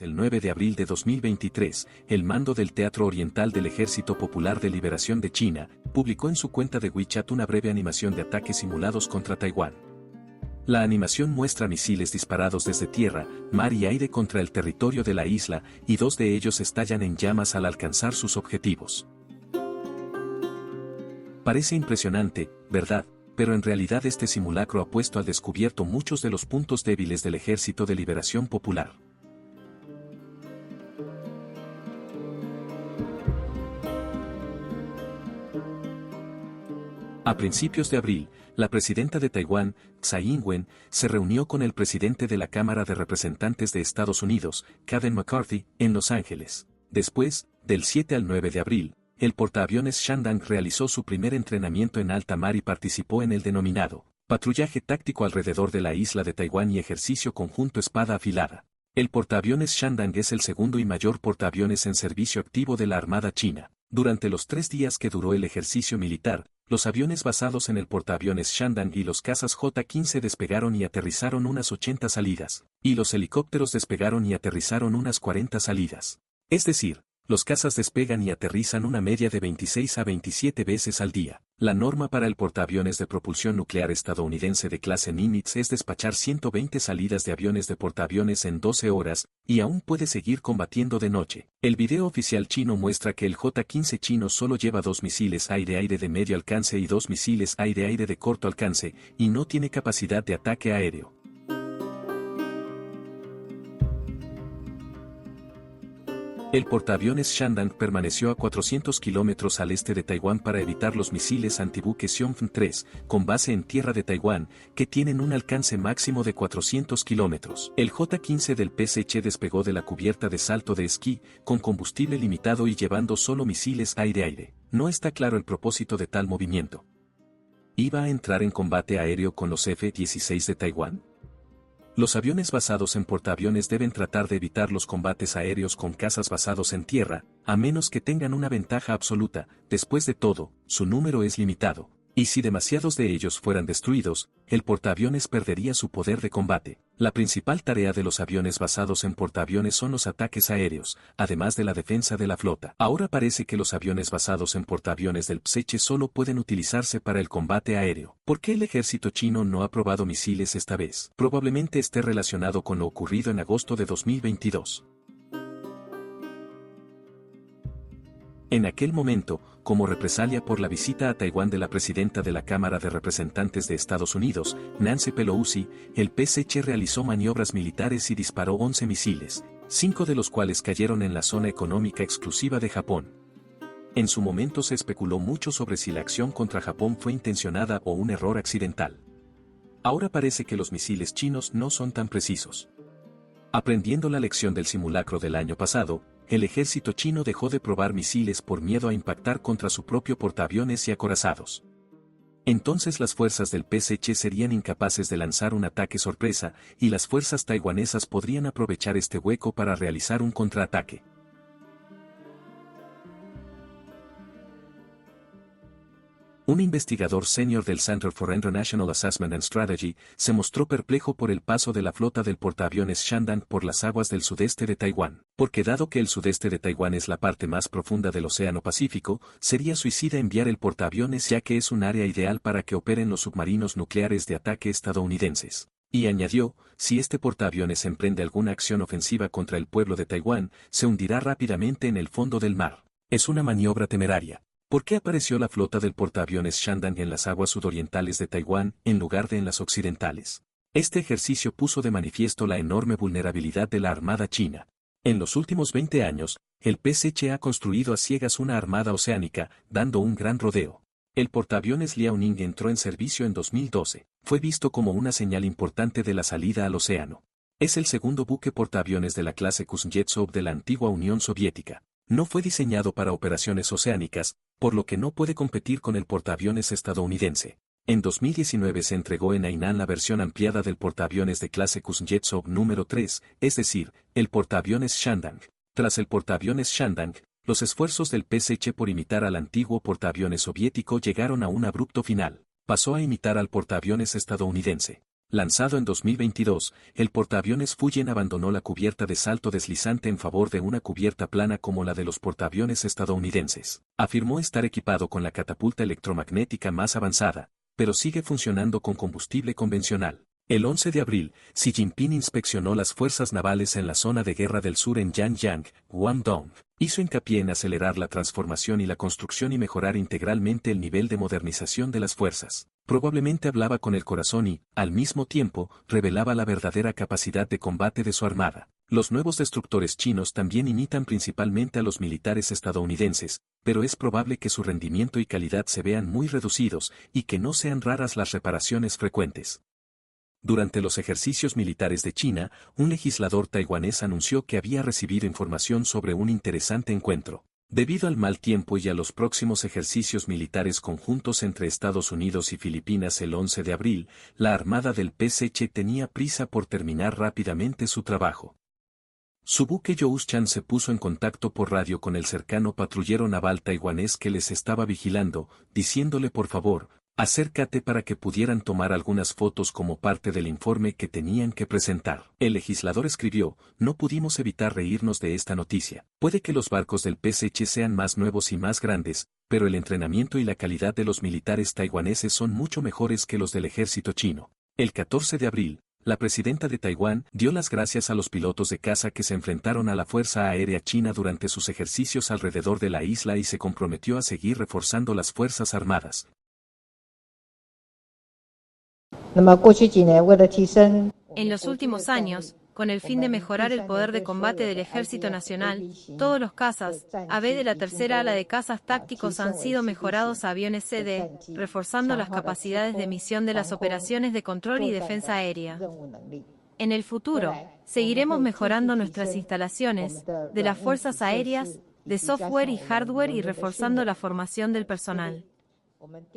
El 9 de abril de 2023, el mando del Teatro Oriental del Ejército Popular de Liberación de China, publicó en su cuenta de WeChat una breve animación de ataques simulados contra Taiwán. La animación muestra misiles disparados desde tierra, mar y aire contra el territorio de la isla, y dos de ellos estallan en llamas al alcanzar sus objetivos. Parece impresionante, ¿verdad? Pero en realidad este simulacro ha puesto al descubierto muchos de los puntos débiles del Ejército de Liberación Popular. A principios de abril, la presidenta de Taiwán, Tsai Ing-wen, se reunió con el presidente de la Cámara de Representantes de Estados Unidos, Kevin McCarthy, en Los Ángeles. Después, del 7 al 9 de abril, el portaaviones Shandong realizó su primer entrenamiento en alta mar y participó en el denominado patrullaje táctico alrededor de la isla de Taiwán y ejercicio conjunto espada afilada. El portaaviones Shandong es el segundo y mayor portaaviones en servicio activo de la Armada China. Durante los 3 días que duró el ejercicio militar, los aviones basados en el portaaviones Shandong y los cazas J-15 despegaron y aterrizaron unas 80 salidas, y los helicópteros despegaron y aterrizaron unas 40 salidas. Es decir, los cazas despegan y aterrizan una media de 26 a 27 veces al día. La norma para el portaaviones de propulsión nuclear estadounidense de clase Nimitz es despachar 120 salidas de aviones de portaaviones en 12 horas, y aún puede seguir combatiendo de noche. El video oficial chino muestra que el J-15 chino solo lleva 2 misiles aire-aire de medio alcance y 2 misiles aire-aire de corto alcance, y no tiene capacidad de ataque aéreo. El portaaviones Shandong permaneció a 400 kilómetros al este de Taiwán para evitar los misiles antibuque Xiongfeng-3, con base en tierra de Taiwán, que tienen un alcance máximo de 400 kilómetros. El J-15 del PSC despegó de la cubierta de salto de esquí, con combustible limitado y llevando solo misiles aire-aire. No está claro el propósito de tal movimiento. ¿Iba a entrar en combate aéreo con los F-16 de Taiwán? Los aviones basados en portaaviones deben tratar de evitar los combates aéreos con cazas basados en tierra, a menos que tengan una ventaja absoluta. Después de todo, su número es limitado, y si demasiados de ellos fueran destruidos, el portaaviones perdería su poder de combate. La principal tarea de los aviones basados en portaaviones son los ataques aéreos, además de la defensa de la flota. Ahora parece que los aviones basados en portaaviones del PSC solo pueden utilizarse para el combate aéreo. ¿Por qué el ejército chino no ha probado misiles esta vez? Probablemente esté relacionado con lo ocurrido en agosto de 2022. En aquel momento, como represalia por la visita a Taiwán de la presidenta de la Cámara de Representantes de Estados Unidos, Nancy Pelosi, el PSC realizó maniobras militares y disparó 11 misiles, 5 de los cuales cayeron en la zona económica exclusiva de Japón. En su momento se especuló mucho sobre si la acción contra Japón fue intencionada o un error accidental. Ahora parece que los misiles chinos no son tan precisos. Aprendiendo la lección del simulacro del año pasado, el ejército chino dejó de probar misiles por miedo a impactar contra su propio portaaviones y acorazados. Entonces las fuerzas del PSC serían incapaces de lanzar un ataque sorpresa, y las fuerzas taiwanesas podrían aprovechar este hueco para realizar un contraataque. Un investigador senior del Center for International Assessment and Strategy se mostró perplejo por el paso de la flota del portaaviones Shandong por las aguas del sudeste de Taiwán, porque dado que el sudeste de Taiwán es la parte más profunda del Océano Pacífico, sería suicida enviar el portaaviones ya que es un área ideal para que operen los submarinos nucleares de ataque estadounidenses. Y añadió, si este portaaviones emprende alguna acción ofensiva contra el pueblo de Taiwán, se hundirá rápidamente en el fondo del mar. Es una maniobra temeraria. ¿Por qué apareció la flota del portaaviones Shandong en las aguas sudorientales de Taiwán en lugar de en las occidentales? Este ejercicio puso de manifiesto la enorme vulnerabilidad de la Armada China. En los últimos 20 años, el PSC ha construido a ciegas una armada oceánica, dando un gran rodeo. El portaaviones Liaoning entró en servicio en 2012. Fue visto como una señal importante de la salida al océano. Es el segundo buque portaaviones de la clase Kuznetsov de la antigua Unión Soviética. No fue diseñado para operaciones oceánicas, por lo que no puede competir con el portaaviones estadounidense. En 2019 se entregó en Hainan la versión ampliada del portaaviones de clase Kuznetsov número 3, es decir, el portaaviones Shandong. Tras el portaaviones Shandong, los esfuerzos del PSC por imitar al antiguo portaaviones soviético llegaron a un abrupto final. Pasó a imitar al portaaviones estadounidense. Lanzado en 2022, el portaaviones Fujian abandonó la cubierta de salto deslizante en favor de una cubierta plana como la de los portaaviones estadounidenses. Afirmó estar equipado con la catapulta electromagnética más avanzada, pero sigue funcionando con combustible convencional. El 11 de abril, Xi Jinping inspeccionó las fuerzas navales en la zona de guerra del sur en Yanjiang, Guangdong. Hizo hincapié en acelerar la transformación y la construcción y mejorar integralmente el nivel de modernización de las fuerzas. Probablemente hablaba con el corazón y, al mismo tiempo, revelaba la verdadera capacidad de combate de su armada. Los nuevos destructores chinos también imitan principalmente a los militares estadounidenses, pero es probable que su rendimiento y calidad se vean muy reducidos y que no sean raras las reparaciones frecuentes. Durante los ejercicios militares de China, un legislador taiwanés anunció que había recibido información sobre un interesante encuentro. Debido al mal tiempo y a los próximos ejercicios militares conjuntos entre Estados Unidos y Filipinas el 11 de abril, la armada del PSC tenía prisa por terminar rápidamente su trabajo. Su buque Youchan se puso en contacto por radio con el cercano patrullero naval taiwanés que les estaba vigilando, diciéndole por favor, acércate para que pudieran tomar algunas fotos como parte del informe que tenían que presentar. El legislador escribió, no pudimos evitar reírnos de esta noticia. Puede que los barcos del PSC sean más nuevos y más grandes, pero el entrenamiento y la calidad de los militares taiwaneses son mucho mejores que los del ejército chino. El 14 de abril, la presidenta de Taiwán dio las gracias a los pilotos de caza que se enfrentaron a la Fuerza Aérea China durante sus ejercicios alrededor de la isla y se comprometió a seguir reforzando las Fuerzas Armadas. En los últimos años, con el fin de mejorar el poder de combate del Ejército Nacional, todos los cazas, AB de la tercera ala de cazas tácticos han sido mejorados a aviones CD, reforzando las capacidades de misión de las operaciones de control y defensa aérea. En el futuro, seguiremos mejorando nuestras instalaciones, de las fuerzas aéreas, de software y hardware y reforzando la formación del personal.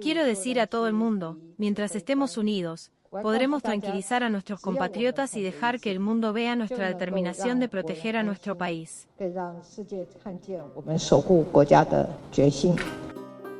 Quiero decir a todo el mundo, mientras estemos unidos, podremos tranquilizar a nuestros compatriotas y dejar que el mundo vea nuestra determinación de proteger a nuestro país.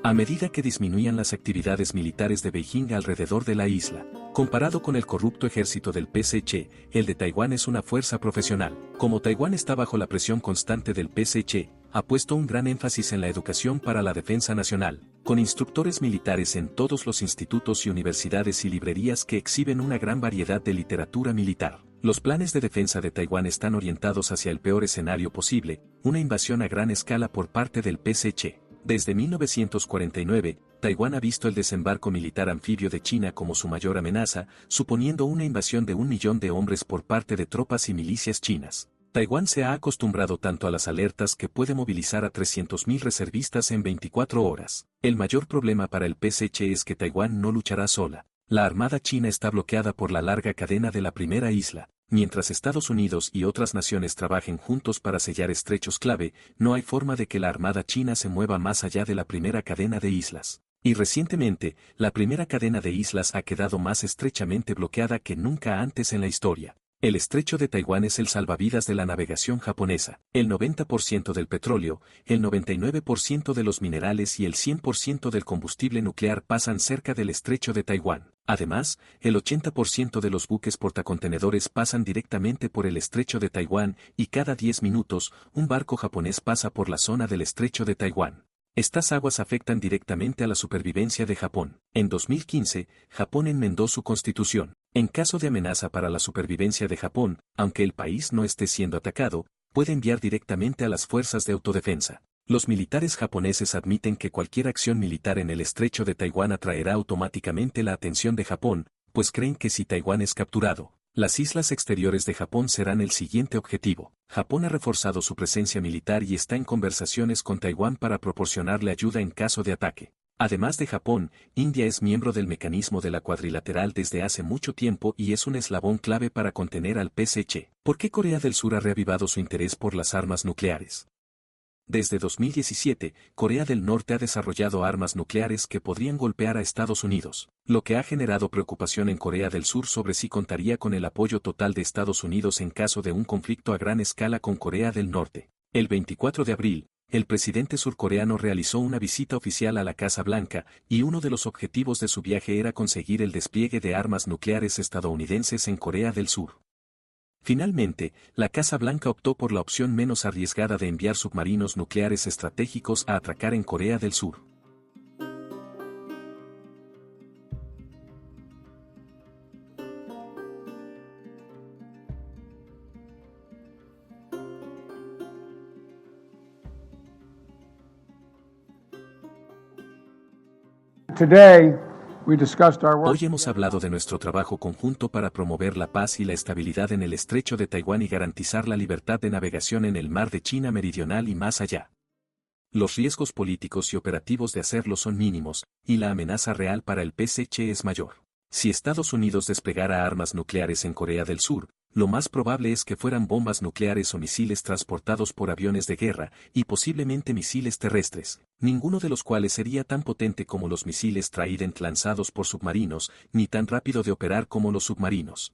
A medida que disminuían las actividades militares de Beijing alrededor de la isla, comparado con el corrupto ejército del PSC, el de Taiwán es una fuerza profesional. Como Taiwán está bajo la presión constante del PSC, ha puesto un gran énfasis en la educación para la defensa nacional, con instructores militares en todos los institutos y universidades y librerías que exhiben una gran variedad de literatura militar. Los planes de defensa de Taiwán están orientados hacia el peor escenario posible, una invasión a gran escala por parte del PSC. Desde 1949, Taiwán ha visto el desembarco militar anfibio de China como su mayor amenaza, suponiendo una invasión de 1 millón de hombres por parte de tropas y milicias chinas. Taiwán se ha acostumbrado tanto a las alertas que puede movilizar a 300.000 reservistas en 24 horas. El mayor problema para el PSC es que Taiwán no luchará sola. La armada china está bloqueada por la larga cadena de la primera isla. Mientras Estados Unidos y otras naciones trabajen juntos para sellar estrechos clave, no hay forma de que la armada china se mueva más allá de la primera cadena de islas. Y recientemente, la primera cadena de islas ha quedado más estrechamente bloqueada que nunca antes en la historia. El estrecho de Taiwán es el salvavidas de la navegación japonesa. El 90% del petróleo, el 99% de los minerales y el 100% del combustible nuclear pasan cerca del estrecho de Taiwán. Además, el 80% de los buques portacontenedores pasan directamente por el estrecho de Taiwán y cada 10 minutos, un barco japonés pasa por la zona del estrecho de Taiwán. Estas aguas afectan directamente a la supervivencia de Japón. En 2015, Japón enmendó su constitución. En caso de amenaza para la supervivencia de Japón, aunque el país no esté siendo atacado, puede enviar directamente a las fuerzas de autodefensa. Los militares japoneses admiten que cualquier acción militar en el estrecho de Taiwán atraerá automáticamente la atención de Japón, pues creen que si Taiwán es capturado, las islas exteriores de Japón serán el siguiente objetivo. Japón ha reforzado su presencia militar y está en conversaciones con Taiwán para proporcionarle ayuda en caso de ataque. Además de Japón, India es miembro del mecanismo de la cuadrilateral desde hace mucho tiempo y es un eslabón clave para contener al PSC. ¿Por qué Corea del Sur ha reavivado su interés por las armas nucleares? Desde 2017, Corea del Norte ha desarrollado armas nucleares que podrían golpear a Estados Unidos, lo que ha generado preocupación en Corea del Sur sobre si contaría con el apoyo total de Estados Unidos en caso de un conflicto a gran escala con Corea del Norte. El 24 de abril, el presidente surcoreano realizó una visita oficial a la Casa Blanca, y uno de los objetivos de su viaje era conseguir el despliegue de armas nucleares estadounidenses en Corea del Sur. Finalmente, la Casa Blanca optó por la opción menos arriesgada de enviar submarinos nucleares estratégicos a atracar en Corea del Sur. Hoy hemos hablado de nuestro trabajo conjunto para promover la paz y la estabilidad en el estrecho de Taiwán y garantizar la libertad de navegación en el mar de China Meridional y más allá. Los riesgos políticos y operativos de hacerlo son mínimos, y la amenaza real para el PSC es mayor. Si Estados Unidos desplegara armas nucleares en Corea del Sur, lo más probable es que fueran bombas nucleares o misiles transportados por aviones de guerra, y posiblemente misiles terrestres, ninguno de los cuales sería tan potente como los misiles Trident lanzados por submarinos, ni tan rápido de operar como los submarinos.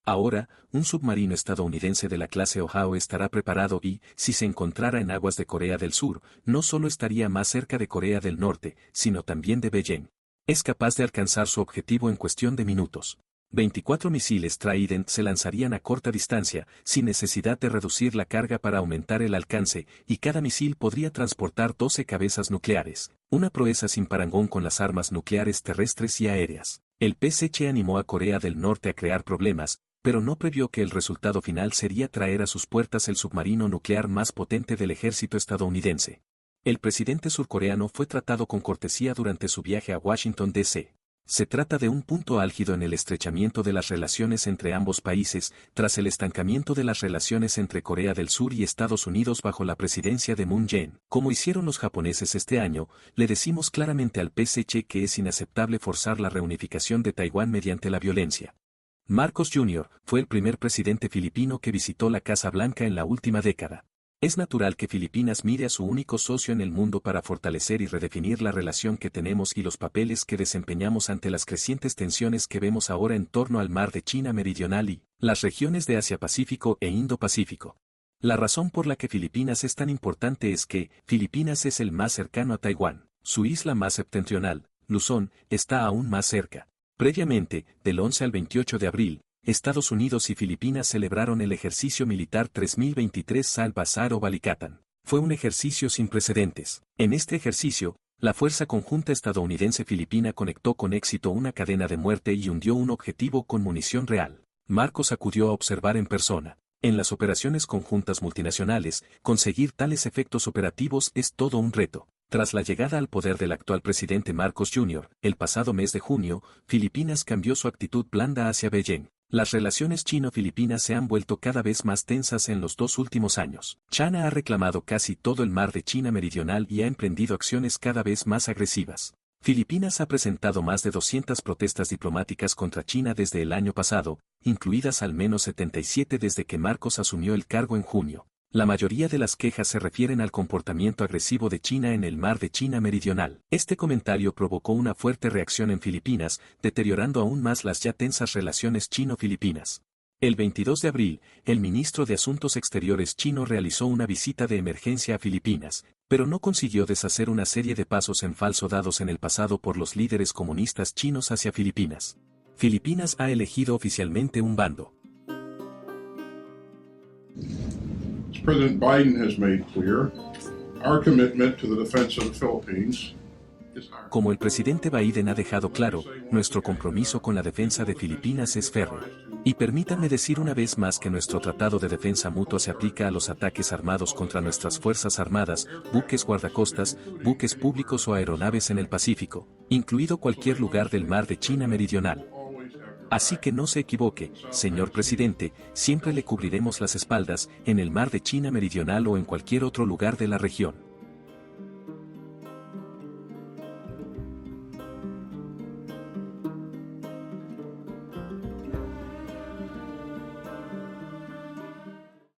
Ahora, un submarino estadounidense de la clase Ohio estará preparado y, si se encontrara en aguas de Corea del Sur, no solo estaría más cerca de Corea del Norte, sino también de Beijing. Es capaz de alcanzar su objetivo en cuestión de minutos. 24 misiles Trident se lanzarían a corta distancia, sin necesidad de reducir la carga para aumentar el alcance, y cada misil podría transportar 12 cabezas nucleares, una proeza sin parangón con las armas nucleares terrestres y aéreas. El PSC animó a Corea del Norte a crear problemas, pero no previó que el resultado final sería traer a sus puertas el submarino nuclear más potente del ejército estadounidense. El presidente surcoreano fue tratado con cortesía durante su viaje a Washington, D.C. Se trata de un punto álgido en el estrechamiento de las relaciones entre ambos países, tras el estancamiento de las relaciones entre Corea del Sur y Estados Unidos bajo la presidencia de Moon Jae-in. Como hicieron los japoneses este año, le decimos claramente al PSC que es inaceptable forzar la reunificación de Taiwán mediante la violencia. Marcos Jr. fue el primer presidente filipino que visitó la Casa Blanca en la última década. Es natural que Filipinas mire a su único socio en el mundo para fortalecer y redefinir la relación que tenemos y los papeles que desempeñamos ante las crecientes tensiones que vemos ahora en torno al mar de China Meridional y las regiones de Asia-Pacífico e Indo-Pacífico. La razón por la que Filipinas es tan importante es que Filipinas es el más cercano a Taiwán. Su isla más septentrional, Luzón, está aún más cerca. Previamente, del 11 al 28 de abril, Estados Unidos y Filipinas celebraron el ejercicio militar 3023 Salbazar o Balikatan. Fue un ejercicio sin precedentes. En este ejercicio, la Fuerza Conjunta Estadounidense-Filipina conectó con éxito una cadena de muerte y hundió un objetivo con munición real. Marcos acudió a observar en persona. En las operaciones conjuntas multinacionales, conseguir tales efectos operativos es todo un reto. Tras la llegada al poder del actual presidente Marcos Jr., el pasado mes de junio, Filipinas cambió su actitud blanda hacia Beijing. Las relaciones chino-filipinas se han vuelto cada vez más tensas en los 2 últimos años. China ha reclamado casi todo el mar de China Meridional y ha emprendido acciones cada vez más agresivas. Filipinas ha presentado más de 200 protestas diplomáticas contra China desde el año pasado, incluidas al menos 77 desde que Marcos asumió el cargo en junio. La mayoría de las quejas se refieren al comportamiento agresivo de China en el mar de China Meridional. Este comentario provocó una fuerte reacción en Filipinas, deteriorando aún más las ya tensas relaciones chino-filipinas. El 22 de abril, el ministro de Asuntos Exteriores chino realizó una visita de emergencia a Filipinas, pero no consiguió deshacer una serie de pasos en falso dados en el pasado por los líderes comunistas chinos hacia Filipinas. Filipinas ha elegido oficialmente un bando. President Biden has made clear, our commitment to the defense of the Philippines. Como el presidente Biden ha dejado claro, nuestro compromiso con la defensa de Filipinas es férreo. Y permítanme decir una vez más que nuestro Tratado de Defensa Mutua se aplica a los ataques armados contra nuestras Fuerzas Armadas, buques guardacostas, buques públicos o aeronaves en el Pacífico, incluido cualquier lugar del mar de China Meridional. Así que no se equivoque, señor presidente, siempre le cubriremos las espaldas, en el mar de China Meridional o en cualquier otro lugar de la región.